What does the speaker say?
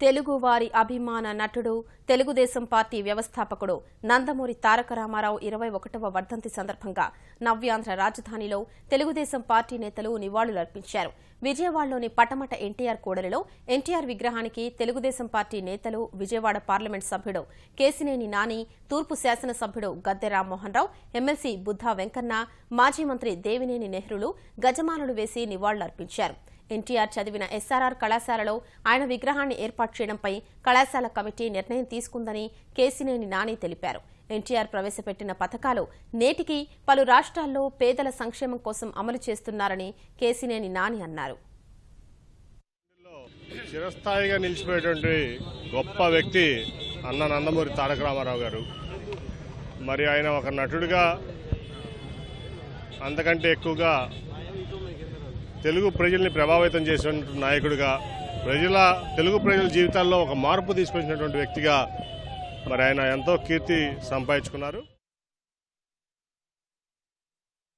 తెలుగువారి అభిమాన నటుడు తెలుగుదేశం పార్టీ వ్యవస్థాపకుడు నందమూరి తారక రామారావు 21వ వర్ధంతి సందర్భంగా నవ్యాంధ్ర రాజధానిలో తెలుగుదేశం పార్టీ నేతలు నివాళులర్పించారు. విజయవాడలోని పటమట ఎన్టీఆర్ కూడలిలో ఎన్టీఆర్ విగ్రహానికి తెలుగుదేశం పార్టీ నేతలు, విజయవాడ పార్లమెంట్ సభ్యుడు కేశినేని నాని, తూర్పు శాసనసభ్యుడు గద్దె రామ్మోహన్ రావు, ఎమ్మెల్సీ బుద్ధా వెంకన్న, మాజీ మంత్రి దేవినేని నెహ్రూలు గజమాలలు వేసి నివాళులర్పించారు. ఎన్టీఆర్ చదివిన ఎస్ఆర్ఆర్ కళాశాలలో ఆయన విగ్రహాన్ని ఏర్పాటు చేయడంపై కళాశాల కమిటీ నిర్ణయం తీసుకుందని కేశినేని నాని తెలిపారు. ఎన్టీఆర్ ప్రవేశపెట్టిన పథకాలు నేటికి పలు రాష్ట్రాల్లో పేదల సంక్షేమం కోసం అమలు చేస్తున్నారని కేశినేని నాని అన్నారు. చిరస్థాయిగా నిలిచిపోయేటువంటి గొప్ప వ్యక్తి అన్న నందమూరి తారక రామారావు గారు. మరి ఆయన ఒక నటుడిగా, అంతకంటే ఎక్కువగా తెలుగు ప్రజల్ని ప్రభావితం చేసినటువంటి నాయకుడిగా, తెలుగు ప్రజల జీవితాల్లో ఒక మార్పు తీసుకొచ్చినటువంటి వ్యక్తిగా మరి ఆయన ఎంతో కీర్తి సంపాదించుకున్నారు.